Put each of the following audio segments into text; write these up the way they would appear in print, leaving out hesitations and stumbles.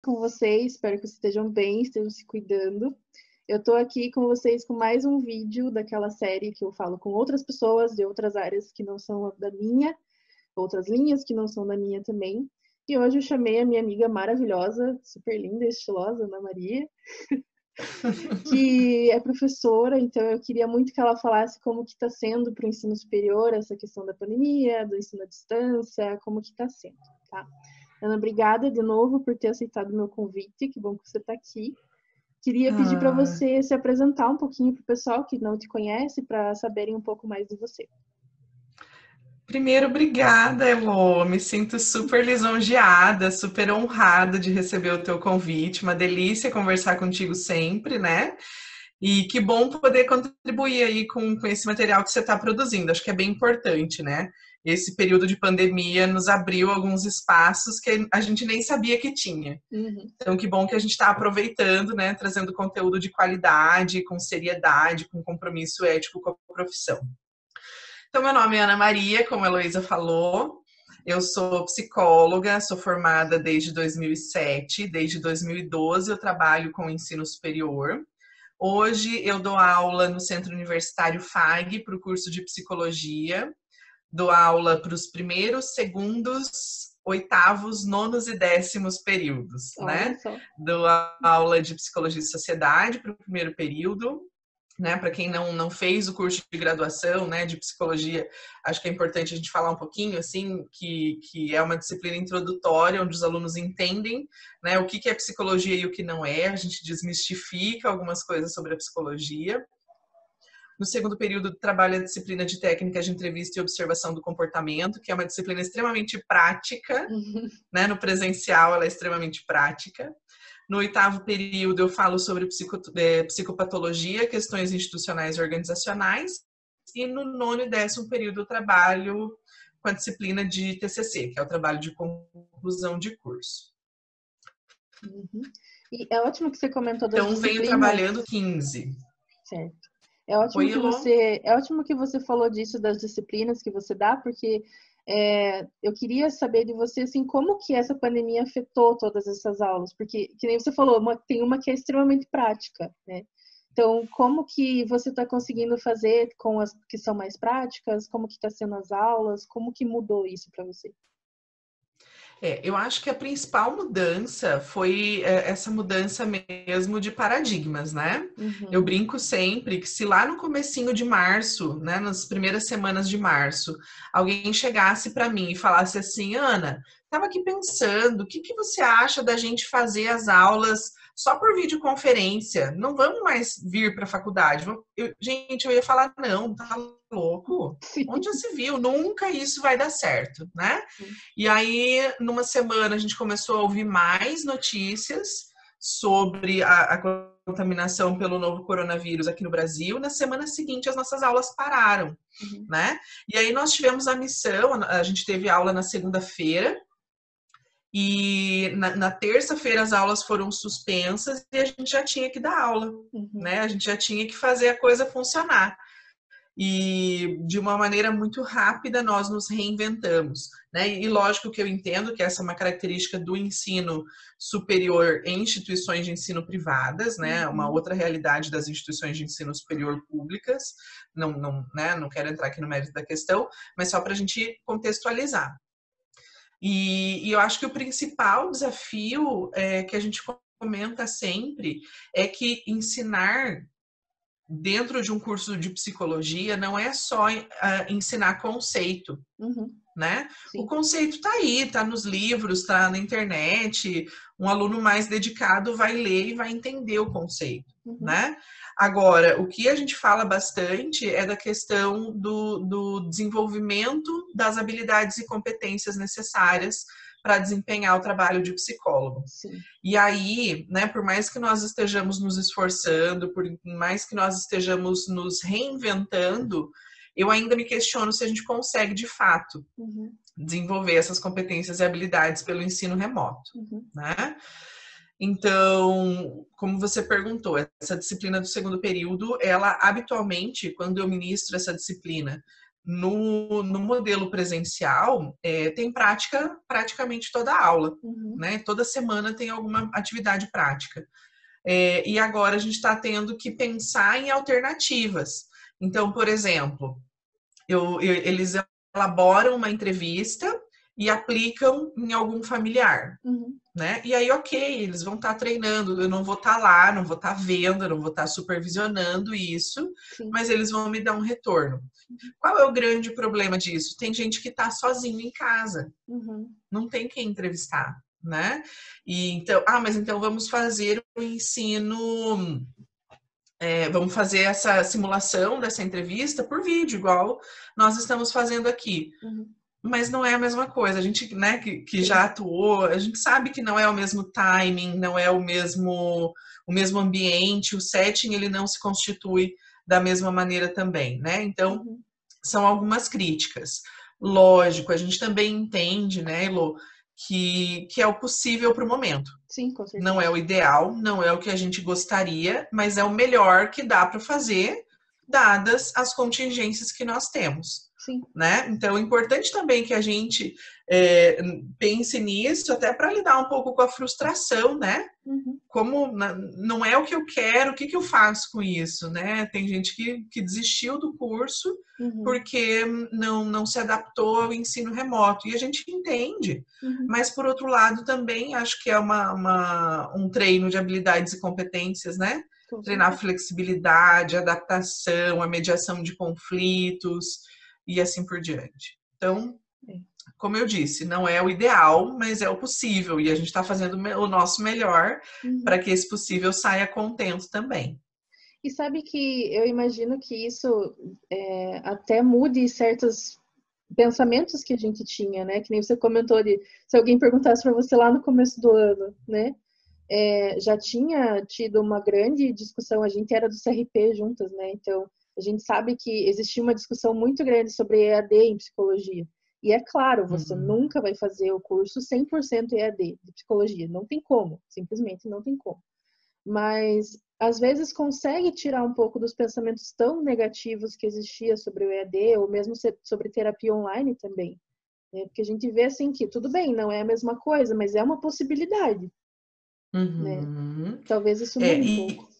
Com vocês, espero que vocês estejam bem, estejam se cuidando. Eu estou aqui com vocês com mais um vídeo daquela série que eu falo com outras pessoas de outras áreas que não são da minha, outras linhas que não são da minha também. E hoje eu chamei a minha amiga maravilhosa, super linda e estilosa, Ana Maria, que é professora, então eu queria muito que ela falasse como que está sendo para o ensino superior essa questão da pandemia, do ensino à distância, como que está sendo, tá? Ana, obrigada de novo por ter aceitado o meu convite, que bom que você está aqui. Queria pedir para Ah, você se apresentar um pouquinho para o pessoal que não te conhece, para saberem um pouco mais de você. primeiro, obrigada, Elô. Me sinto super lisonjeada, super honrada de receber o teu convite. Uma delícia conversar contigo sempre, né? E que bom poder contribuir aí com esse material que você está produzindo. Acho que é bem importante, né? Esse período de pandemia nos abriu alguns espaços que a gente nem sabia que tinha. Uhum. Então, que bom que a gente está aproveitando, né? Trazendo conteúdo de qualidade, com seriedade, com compromisso ético com a profissão. Então, meu nome é Ana Maria, como a Heloísa falou. Eu sou psicóloga, sou formada desde 2007. Desde 2012 eu trabalho com ensino superior. Hoje eu dou aula no Centro Universitário FAG para o curso de psicologia. Dou aula para os primeiros, segundos, oitavos, nonos e décimos períodos, Olha né? só. Dou aula de psicologia e sociedade para o primeiro período, né, para quem não fez o curso de graduação, né, de psicologia, acho que é importante a gente falar um pouquinho, assim, que é uma disciplina introdutória, onde os alunos entendem, né, o que é psicologia e o que não é, a gente desmistifica algumas coisas sobre a psicologia. No segundo período, trabalho a disciplina de técnicas de entrevista e observação do comportamento, que é uma disciplina extremamente prática, né, no presencial ela é extremamente prática. No oitavo período, eu falo sobre psicopatologia, questões institucionais e organizacionais. E no nono e décimo período, eu trabalho com a disciplina de TCC, que é o trabalho de conclusão de curso. Uhum. E é ótimo que você comentou das Então, venho disciplinas. trabalhando 15. Certo. Oi, Elô? É ótimo que você falou disso das disciplinas que você dá, porque eu queria saber de você assim como que essa pandemia afetou todas essas aulas, porque que nem você falou, tem uma que é extremamente prática, né? Então, como que você está conseguindo fazer com as que são mais práticas? Como que está sendo as aulas? Como que mudou isso para você? Eu acho que a principal mudança foi essa mudança mesmo de paradigmas, né? Eu Uhum. brinco sempre que se lá no comecinho de março, né, nas primeiras semanas de março, alguém chegasse para mim e falasse assim, Ana, estava aqui pensando, o que você acha da gente fazer as aulas só por videoconferência? Não vamos mais vir para a faculdade? Gente, eu ia falar, não, tá louco? Onde já Sim. se viu? Nunca isso vai dar certo, né? Sim. E aí, numa semana, a gente começou a ouvir mais notícias sobre a contaminação pelo novo coronavírus aqui no Brasil. Na semana seguinte, as nossas aulas pararam, Uhum. né? E aí nós tivemos a missão, a gente teve aula na segunda-feira, e na terça-feira as aulas foram suspensas e a gente já tinha que dar aula, Uhum. né? A gente já tinha que fazer a coisa funcionar. E de uma maneira muito rápida nós nos reinventamos, né? E lógico que eu entendo que essa é uma característica do ensino superior em instituições de ensino privadas, né? Uma Uhum. outra realidade das instituições de ensino superior públicas. Não quero entrar aqui no mérito da questão, mas só para a gente contextualizar. E eu acho que o principal desafio que a gente comenta sempre é que ensinar dentro de um curso de psicologia não é só ensinar conceito, Uhum. né? O Sim. conceito está aí, está nos livros, está na internet. Um aluno mais dedicado vai ler e vai entender o conceito, Uhum. né? Agora, o que a gente fala bastante é da questão do desenvolvimento das habilidades e competências necessárias para desempenhar o trabalho de psicólogo. Sim. E aí, né, por mais que nós estejamos nos esforçando, por mais que nós estejamos nos reinventando, eu ainda me questiono se a gente consegue, de fato, Uhum. desenvolver essas competências e habilidades pelo ensino remoto, Uhum. né? Então, como você perguntou, essa disciplina do segundo período, ela habitualmente, quando eu ministro essa disciplina no modelo presencial, tem prática praticamente toda a aula, né? Toda semana tem alguma atividade prática. E agora a gente está tendo que pensar em alternativas. Então, por exemplo, eles elaboram uma entrevista e aplicam em algum familiar, né? E aí, ok, eles vão estar treinando, eu não vou estar lá, não vou estar vendo, eu não vou estar supervisionando isso, mas eles vão me dar um retorno. Qual é o grande problema disso? Tem gente que está sozinho em casa, não tem quem entrevistar, né? E então, mas então vamos fazer o ensino, vamos fazer essa simulação dessa entrevista por vídeo, igual nós estamos fazendo aqui. Mas não é a mesma coisa. A gente, né, que já atuou, a gente sabe que não é o mesmo timing, não é o mesmo ambiente, o setting ele não se constitui da mesma maneira também, né? Então, são algumas críticas. Lógico, a gente também entende, né, Elô, que é o possível para o momento. Sim, com certeza. Não é o ideal, não é o que a gente gostaria, mas é o melhor que dá para fazer, dadas as contingências que nós temos. Sim. Né? Então, é importante também que a gente pense nisso, até para lidar um pouco com a frustração, né? Como não é o que eu quero, o que eu faço com isso, né? Tem gente que desistiu do curso porque não se adaptou ao ensino remoto, e a gente entende. Mas, por outro lado, também acho que é um treino de habilidades e competências, né? Treinar flexibilidade, adaptação, a mediação de conflitos, e assim por diante. Então, como eu disse, não é o ideal, mas é o possível. E a gente está fazendo o nosso melhor para que esse possível saia contento também. E sabe que eu imagino que isso até mude certos pensamentos que a gente tinha, né? Que nem você comentou de se alguém perguntasse para você lá no começo do ano, né? Já tinha tido uma grande discussão, a gente era do CRP juntas, né? Então, a gente sabe que existia uma discussão muito grande sobre EAD em psicologia. E é claro, você nunca vai fazer o curso 100% EAD de psicologia. Não tem como, simplesmente não tem como. Mas, às vezes, consegue tirar um pouco dos pensamentos tão negativos que existia sobre o EAD, ou mesmo sobre terapia online também. Né? Porque a gente vê, assim, que tudo bem, não é a mesma coisa, mas é uma possibilidade. Né? Talvez isso mude um pouco.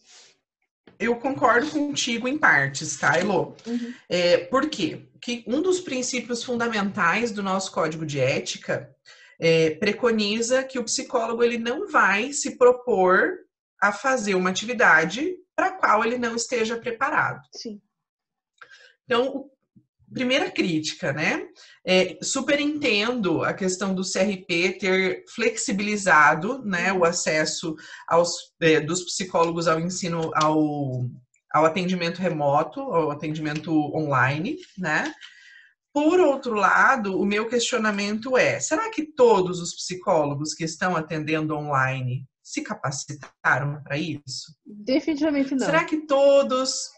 Eu concordo contigo em partes, tá, Elô? Por quê? Que um dos princípios fundamentais do nosso código de ética preconiza que o psicólogo ele não vai se propor a fazer uma atividade para a qual ele não esteja preparado. Sim. Então, primeira crítica, né? Super entendo a questão do CRP ter flexibilizado, né, o acesso dos psicólogos ao ensino, ao atendimento remoto, ao atendimento online, né? Por outro lado, o meu questionamento será que todos os psicólogos que estão atendendo online se capacitaram para isso? Definitivamente não. Será que todos...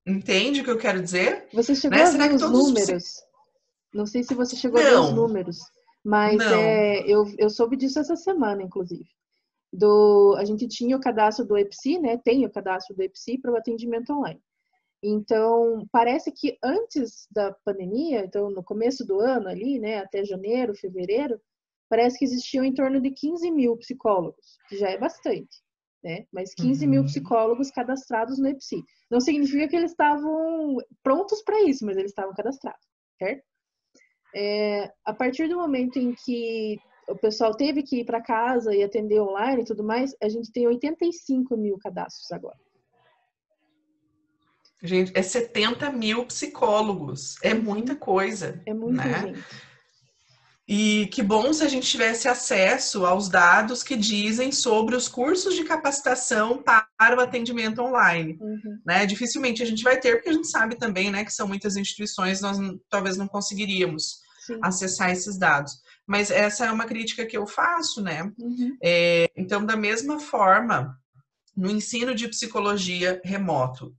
Entende o que eu quero dizer? Você chegou a ver os números? Não sei se você chegou a ver os números, mas eu soube disso essa semana, inclusive. A gente tinha o cadastro do EPSI, né? Tem o cadastro do EPSI para o atendimento online. Então, parece que antes da pandemia, então no começo do ano ali, né? Até janeiro, fevereiro, parece que existiam em torno de 15 mil psicólogos, que já é bastante. Né? Mas 15 mil psicólogos cadastrados no EPSI. Não significa que eles estavam prontos para isso, mas eles estavam cadastrados, certo? A partir do momento em que o pessoal teve que ir para casa e atender online e tudo mais, a gente tem 85 mil cadastros agora. Gente, 70 mil psicólogos. É muita coisa. É muita né? gente. E que bom se a gente tivesse acesso aos dados que dizem sobre os cursos de capacitação para o atendimento online. Né? Dificilmente a gente vai ter, porque a gente sabe também, né, que são muitas instituições, nós talvez não conseguiríamos acessar esses dados. Mas essa é uma crítica que eu faço, né? Então, da mesma forma, no ensino de psicologia remoto,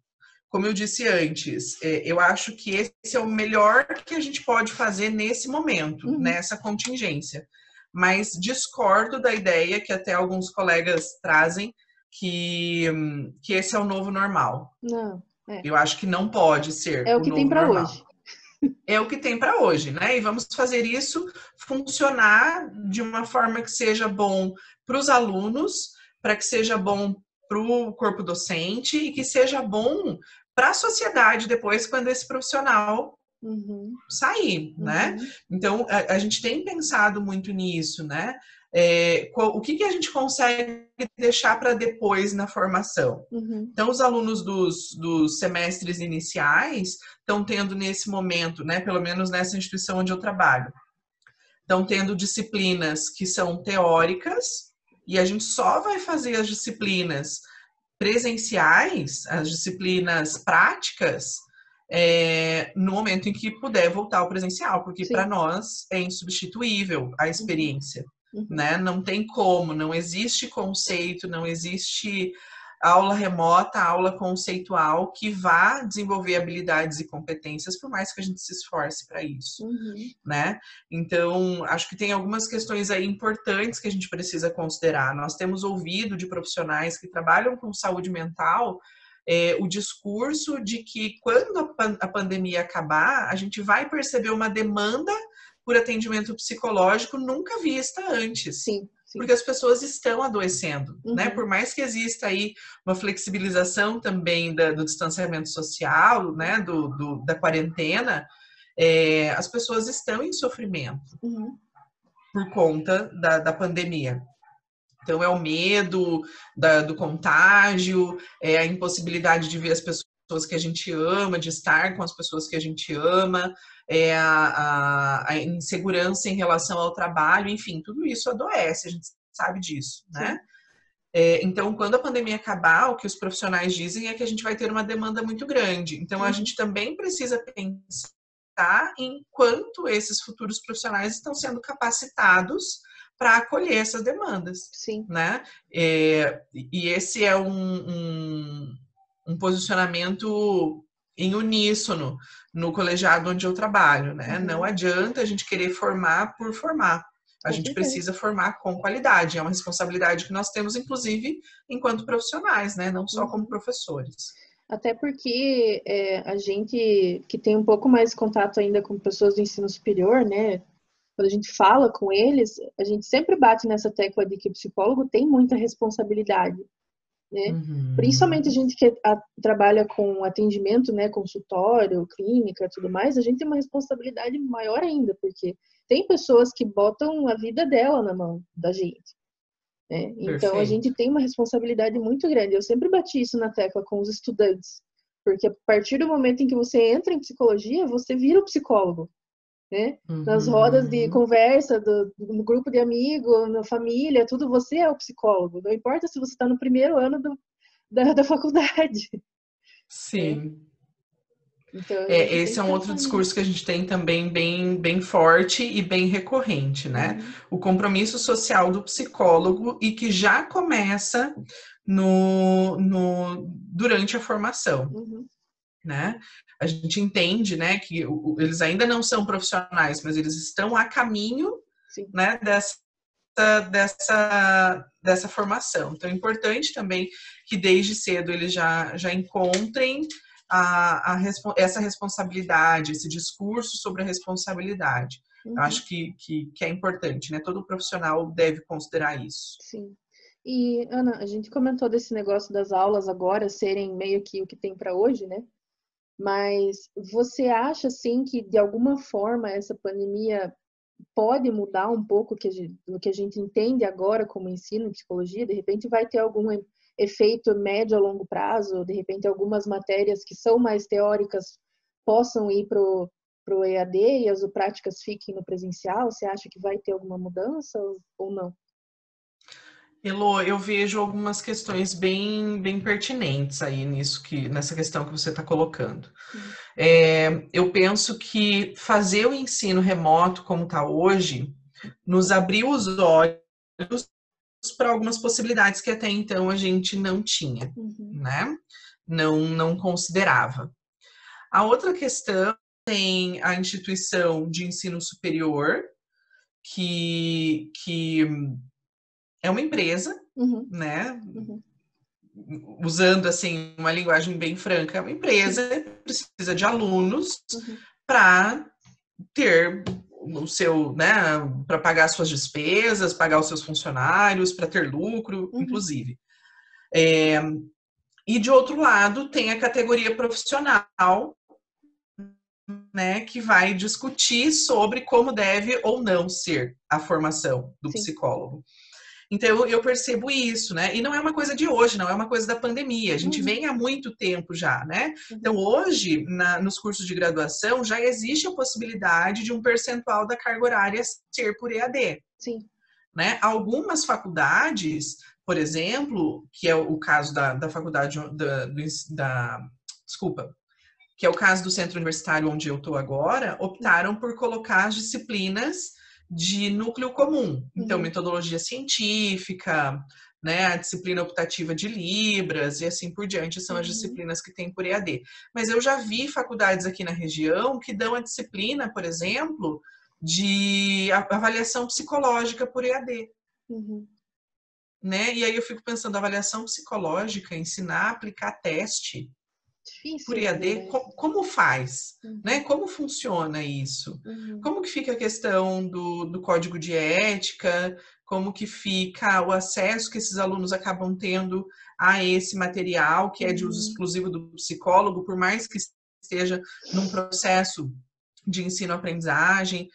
como eu disse antes, eu acho que esse é o melhor que a gente pode fazer nesse momento, nessa contingência. Mas discordo da ideia que até alguns colegas trazem que esse é o novo normal. Não. Eu acho que não pode ser o que tem para hoje. é o que tem para hoje, né? E vamos fazer isso funcionar de uma forma que seja bom para os alunos, para que seja bom para o corpo docente e que seja bom para a sociedade depois, quando esse profissional sair, né? Então, a gente tem pensado muito nisso, né? O que a gente consegue deixar para depois na formação? Então, os alunos dos semestres iniciais estão tendo nesse momento, né, pelo menos nessa instituição onde eu trabalho, estão tendo disciplinas que são teóricas e a gente só vai fazer as disciplinas presenciais, as disciplinas práticas, no momento em que puder voltar ao presencial, porque para nós é insubstituível a experiência, né? Não tem como, não existe conceito, não existe aula remota, aula conceitual que vá desenvolver habilidades e competências, por mais que a gente se esforce para isso, né? Então, acho que tem algumas questões aí importantes que a gente precisa considerar. Nós temos ouvido de profissionais que trabalham com saúde mental o discurso de que quando a pandemia acabar, a gente vai perceber uma demanda por atendimento psicológico nunca vista antes. Sim. Porque as pessoas estão adoecendo, né? Por mais que exista aí uma flexibilização também do distanciamento social, né? Da quarentena, as pessoas estão em sofrimento por conta da pandemia. Então, é o medo do contágio, é a impossibilidade de ver as pessoas que a gente ama, de estar com as pessoas que a gente ama, é a insegurança em relação ao trabalho, enfim, tudo isso adoece, a gente sabe disso, né? Então, quando a pandemia acabar, o que os profissionais dizem é que a gente vai ter uma demanda muito grande. Então, a gente também precisa pensar em quanto esses futuros profissionais estão sendo capacitados para acolher essas demandas, né? E esse é um posicionamento em uníssono no colegiado onde eu trabalho, né? Não adianta a gente querer formar por formar. A gente precisa formar com qualidade. É uma responsabilidade que nós temos, inclusive, enquanto profissionais, né? Não só como professores. Até porque a gente que tem um pouco mais contato ainda com pessoas do ensino superior, né? Quando a gente fala com eles, a gente sempre bate nessa tecla de que o psicólogo tem muita responsabilidade, né? Principalmente a gente que trabalha com atendimento, né, consultório, clínica, tudo mais, a gente tem uma responsabilidade maior ainda, porque tem pessoas que botam a vida dela na mão da gente, né? Então a gente tem uma responsabilidade muito grande. Eu sempre bati isso na tecla com os estudantes, porque a partir do momento em que você entra em psicologia, você vira o psicólogo, né? Nas rodas de conversa, no grupo de amigos, na família, tudo, você é o psicólogo. Não importa se você está no primeiro ano da faculdade. Sim. Então, esse é um outro discurso que a gente tem também bem forte e bem recorrente, né? O compromisso social do psicólogo e que já começa durante a formação. Né? A gente entende, né, que eles ainda não são profissionais, mas eles estão a caminho, né, dessa formação. Então, é importante também que desde cedo eles já encontrem essa responsabilidade, esse discurso sobre a responsabilidade. Eu acho que é importante, né? Todo profissional deve considerar isso. Sim. E, Ana, a gente comentou desse negócio das aulas agora serem meio que o que tem para hoje, né? Mas você acha, assim, que de alguma forma essa pandemia pode mudar um pouco do que a gente entende agora como ensino em psicologia? De repente vai ter algum efeito médio a longo prazo? De repente algumas matérias que são mais teóricas possam ir pro EAD e as práticas fiquem no presencial? Você acha que vai ter alguma mudança ou não? Elô, eu vejo algumas questões bem pertinentes aí nessa questão que você está colocando. Eu penso que fazer o ensino remoto como está hoje nos abriu os olhos para algumas possibilidades que até então a gente não tinha, né? Não considerava. A outra questão tem a instituição de ensino superior, que é uma empresa, né? Usando assim uma linguagem bem franca, é uma empresa, precisa de alunos para ter o seu, né, para pagar suas despesas, pagar os seus funcionários, para ter lucro, inclusive. E de outro lado, tem a categoria profissional, né, que vai discutir sobre como deve ou não ser a formação do Sim. psicólogo. Então, eu percebo isso, né? E não é uma coisa de hoje, não é uma coisa da pandemia. A gente vem há muito tempo já, né? Então, hoje, nos cursos de graduação, já existe a possibilidade de um percentual da carga horária ser por EAD. Sim. Né? Algumas faculdades, por exemplo, que é o caso da faculdade desculpa, que é o caso do centro universitário onde eu estou agora, optaram por colocar as disciplinas de núcleo comum. Então, metodologia científica, né, a disciplina optativa de Libras e assim por diante são as disciplinas que tem por EAD. Mas eu já vi faculdades aqui na região que dão a disciplina, por exemplo, de avaliação psicológica por EAD. Né? E aí eu fico pensando, avaliação psicológica, ensinar a aplicar teste por EAD, como faz? Né? Como funciona isso? Como que fica a questão do código de ética? Como que fica o acesso que esses alunos acabam tendo a esse material que é de uso exclusivo do psicólogo, por mais que esteja num processo de ensino-aprendizagem?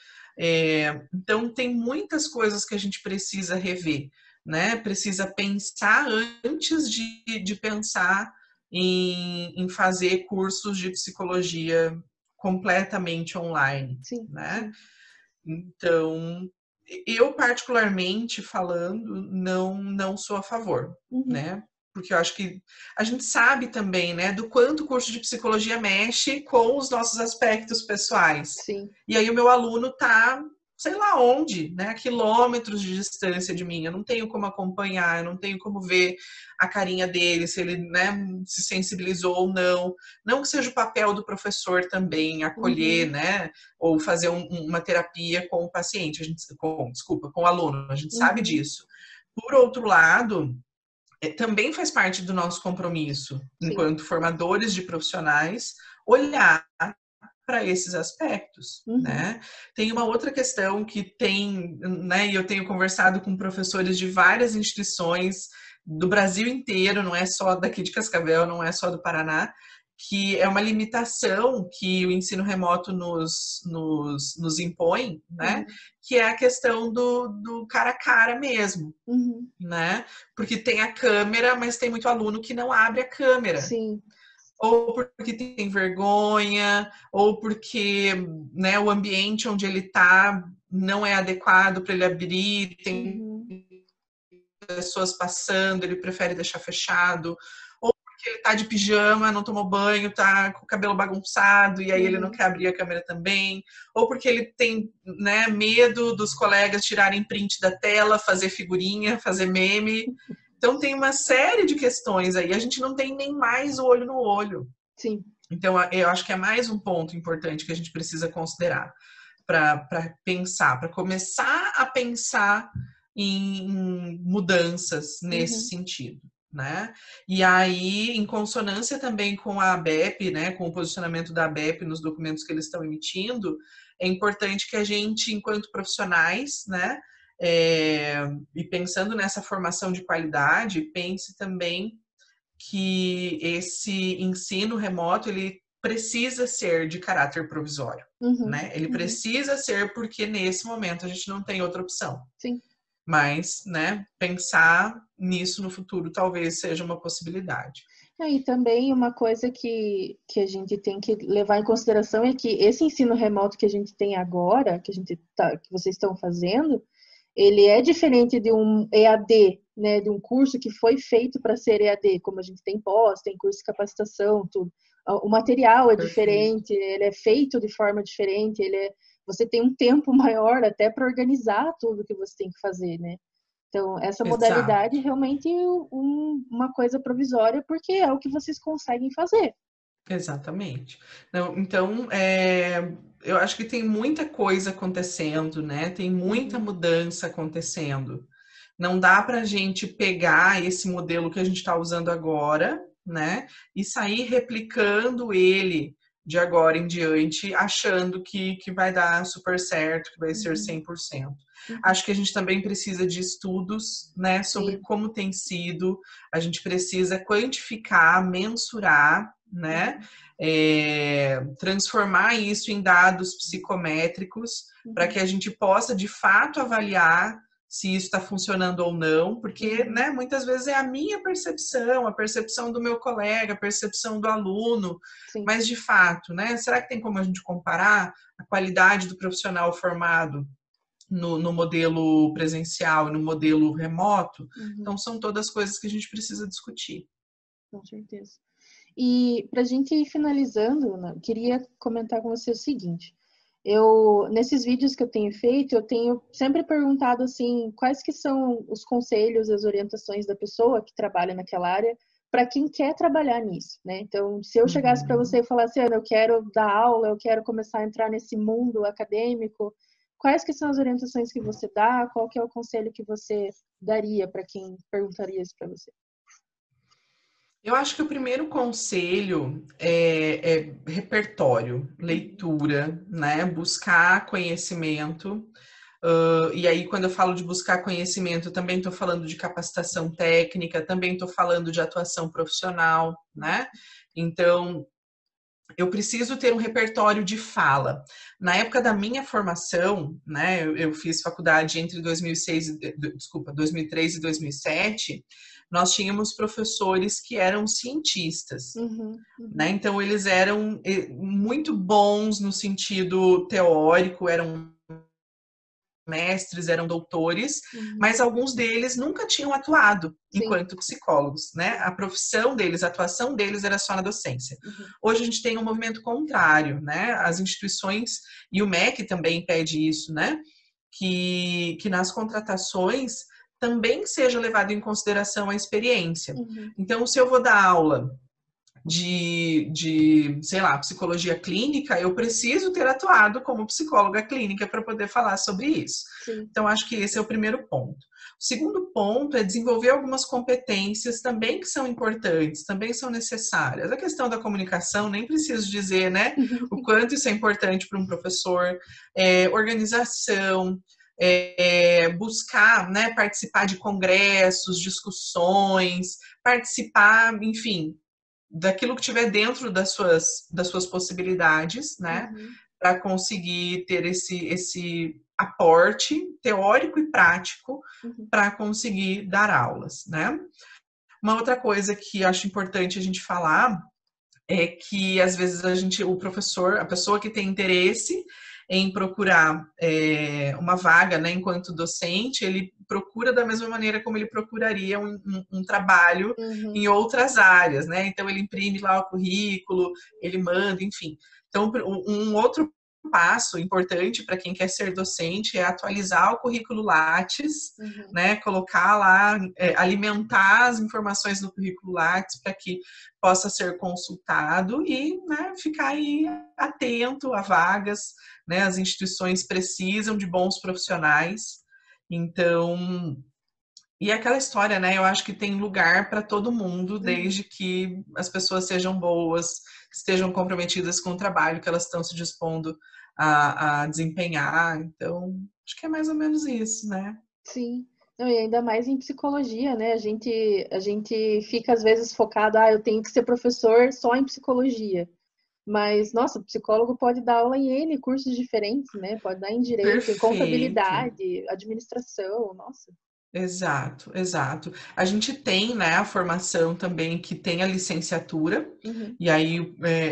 Então, tem muitas coisas que a gente precisa rever, né? Precisa pensar antes de pensar em fazer cursos de psicologia completamente online, né? Então, eu particularmente falando, não sou a favor, né? Porque eu acho que a gente sabe também, né, do quanto o curso de psicologia mexe com os nossos aspectos pessoais. Sim. E aí o meu aluno tá, sei lá onde, né, a quilômetros de distância de mim. Eu não tenho como acompanhar, eu não tenho como ver a carinha dele, se ele, né, se sensibilizou ou não. Não que seja o papel do professor também acolher, né, ou fazer uma terapia com o paciente, com o aluno, a gente sabe disso. Por outro lado, também faz parte do nosso compromisso, enquanto formadores de profissionais, olhar para esses aspectos, né? Tem uma outra questão que tem, né, e eu tenho conversado com professores de várias instituições do Brasil inteiro, não é só daqui de Cascavel, não é só do Paraná, que é uma limitação que o ensino remoto nos impõe, né? Que é a questão do cara a cara mesmo, né? Porque tem a câmera, mas tem muito aluno que não abre a câmera. Sim. Ou porque tem vergonha, ou porque, né, o ambiente onde ele está não é adequado para ele abrir, tem pessoas passando, ele prefere deixar fechado, ou porque ele está de pijama, não tomou banho, está com o cabelo bagunçado e aí ele não quer abrir a câmera também, ou porque ele tem, né, medo dos colegas tirarem print da tela, fazer figurinha, fazer meme. Então tem uma série de questões aí, a gente não tem nem mais o olho no olho. Sim. Então eu acho que é mais um ponto importante que a gente precisa considerar para pensar, para começar a pensar em mudanças nesse sentido, né? E aí, em consonância também com a ABEP, né, com o posicionamento da ABEP nos documentos que eles estão emitindo, é importante que a gente, enquanto profissionais, né, e pensando nessa formação de qualidade, pense também que esse ensino remoto ele precisa ser de caráter provisório, né? Ele precisa ser porque nesse momento a gente não tem outra opção. Sim. Mas, né, pensar nisso no futuro talvez seja uma possibilidade. E também uma coisa que a gente tem que levar em consideração é que esse ensino remoto que a gente tem agora, que vocês estão fazendo, ele é diferente de um EAD, né, de um curso que foi feito para ser EAD, como a gente tem pós, tem curso de capacitação, tudo. O material é diferente, ele é feito de forma diferente, você tem um tempo maior até para organizar tudo que você tem que fazer, né? Então, essa modalidade é realmente uma coisa provisória, porque é o que vocês conseguem fazer. Exatamente. Não, então, eu acho que tem muita coisa acontecendo, né? Tem muita mudança acontecendo. Não dá para a gente pegar esse modelo que a gente está usando agora, né? E sair replicando ele de agora em diante, achando que vai dar super certo, que vai ser 100%. Acho que a gente também precisa de estudos, né, sobre como tem sido, a gente precisa quantificar, mensurar, né, transformar isso em dados psicométricos, para que a gente possa, de fato, avaliar se isso está funcionando ou não, porque, né, muitas vezes é a minha percepção, a percepção do meu colega, a percepção do aluno, mas de fato, né, será que tem como a gente comparar a qualidade do profissional formado no modelo presencial e no modelo remoto? Então, são todas coisas que a gente precisa discutir. Com certeza. E para a gente ir finalizando, Ana, queria comentar com você o seguinte. Nesses vídeos que eu tenho feito, eu tenho sempre perguntado assim, quais que são os conselhos, as orientações da pessoa que trabalha naquela área para quem quer trabalhar nisso, né? Então, se eu chegasse para você e falasse, Ana, eu quero dar aula, eu quero começar a entrar nesse mundo acadêmico, quais que são as orientações que você dá? Qual que é o conselho que você daria para quem perguntaria isso para você? Eu acho que o primeiro conselho é repertório, leitura, né? Buscar conhecimento. E aí, quando eu falo de buscar conhecimento, também estou falando de capacitação técnica, também estou falando de atuação profissional, né? Então, eu preciso ter um repertório de fala. Na época da minha formação, né, eu fiz faculdade entre 2003 e 2007, nós tínhamos professores que eram cientistas, né? Então, eles eram muito bons no sentido teórico, eram mestres, eram doutores, mas alguns deles nunca tinham atuado enquanto psicólogos, né? A profissão deles, a atuação deles era só na docência. Hoje a gente tem um movimento contrário, né? As instituições, e o MEC também pede isso, né? Que nas contratações também seja levado em consideração a experiência. Então, se eu vou dar aula sei lá, psicologia clínica, eu preciso ter atuado como psicóloga clínica para poder falar sobre isso. Então, acho que esse é o primeiro ponto. O segundo ponto é desenvolver algumas competências também que são importantes, também são necessárias. A questão da comunicação, nem preciso dizer, né, o quanto isso é importante para um professor. Organização, buscar, né, participar de congressos, discussões, participar, enfim, daquilo que tiver dentro das suas possibilidades, né? Para conseguir ter esse aporte teórico e prático para conseguir dar aulas, né? Uma outra coisa que acho importante a gente falar é que às vezes o professor, a pessoa que tem interesse em procurar uma vaga, né, enquanto docente, ele procura da mesma maneira como ele procuraria um trabalho em outras áreas, né? Então ele imprime lá o currículo, ele manda, enfim. Então um outro passo importante para quem quer ser docente é atualizar o currículo Lattes, né? Colocar lá, alimentar as informações no currículo Lattes para que possa ser consultado e, né, ficar aí atento a vagas, né? As instituições precisam de bons profissionais, então, e aquela história, né? Eu acho que tem lugar para todo mundo, desde que as pessoas sejam boas, estejam comprometidas com o trabalho que elas estão se dispondo a desempenhar. Então, acho que é mais ou menos isso, né? Sim. Não, e ainda mais em psicologia, né? A gente fica às vezes focado, eu tenho que ser professor só em psicologia. Mas, nossa, o psicólogo pode dar aula em N cursos diferentes, né? Pode dar em direito, em Perfeito. contabilidade, administração, nossa. Exato, exato. A gente tem, né, a formação também que tem a licenciatura, e aí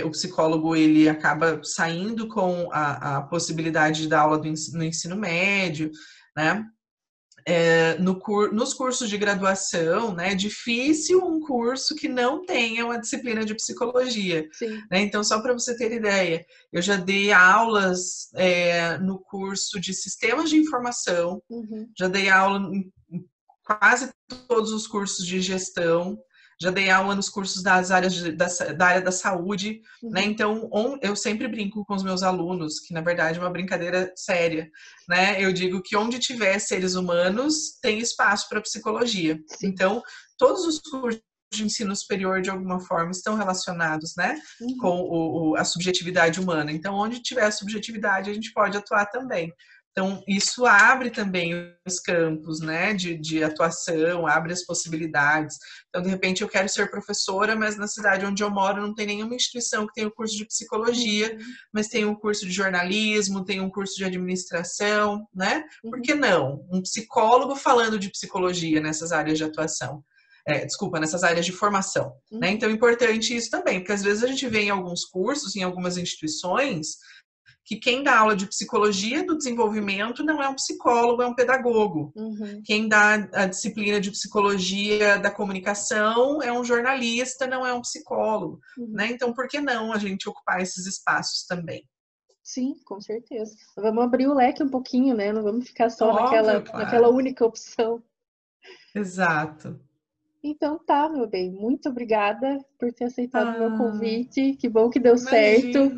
o psicólogo ele acaba saindo com a possibilidade de dar aula no ensino médio, né? Nos cursos de graduação, né, é difícil um curso que não tenha uma disciplina de psicologia. Né? Então, só para você ter ideia, eu já dei aulas no curso de sistemas de informação, já dei aula em quase todos os cursos de gestão, já dei aula nos cursos das áreas da área da saúde, né? Então, eu sempre brinco com os meus alunos, que na verdade é uma brincadeira séria, né? Eu digo que onde tiver seres humanos, tem espaço para psicologia. Então, todos os cursos de ensino superior, de alguma forma, estão relacionados, né, com a subjetividade humana. Então, onde tiver a subjetividade, a gente pode atuar também. Então, isso abre também os campos, né, de atuação, abre as possibilidades. Então, de repente, eu quero ser professora, mas na cidade onde eu moro não tem nenhuma instituição que tenha o curso de psicologia, mas tem um curso de jornalismo, tem um curso de administração, né? Por que não? Um psicólogo falando de psicologia nessas áreas de atuação. Desculpa, nessas áreas de formação. Né? Então, é importante isso também, porque às vezes a gente vê em alguns cursos, em algumas instituições, que quem dá aula de psicologia do desenvolvimento não é um psicólogo, é um pedagogo. Quem dá a disciplina de psicologia da comunicação é um jornalista, não é um psicólogo. Né? Então, por que não a gente ocupar esses espaços também? Sim, com certeza. Vamos abrir o leque um pouquinho, né? Não vamos ficar só Óbvio, naquela única opção. Exato. Então tá, meu bem. Muito obrigada por ter aceitado o meu convite. Que bom que deu certo.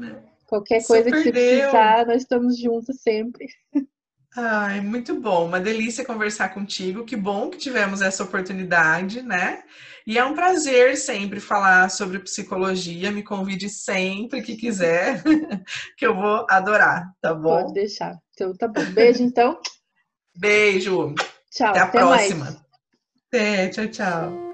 Qualquer coisa que você precisar, nós estamos juntos sempre. Ai, muito bom. Uma delícia conversar contigo. Que bom que tivemos essa oportunidade, né? E é um prazer sempre falar sobre psicologia. Me convide sempre que quiser, que eu vou adorar, tá bom? Pode deixar. Então tá bom. Beijo, então. Beijo. Tchau. Até a próxima. Mais. Até, tchau, tchau.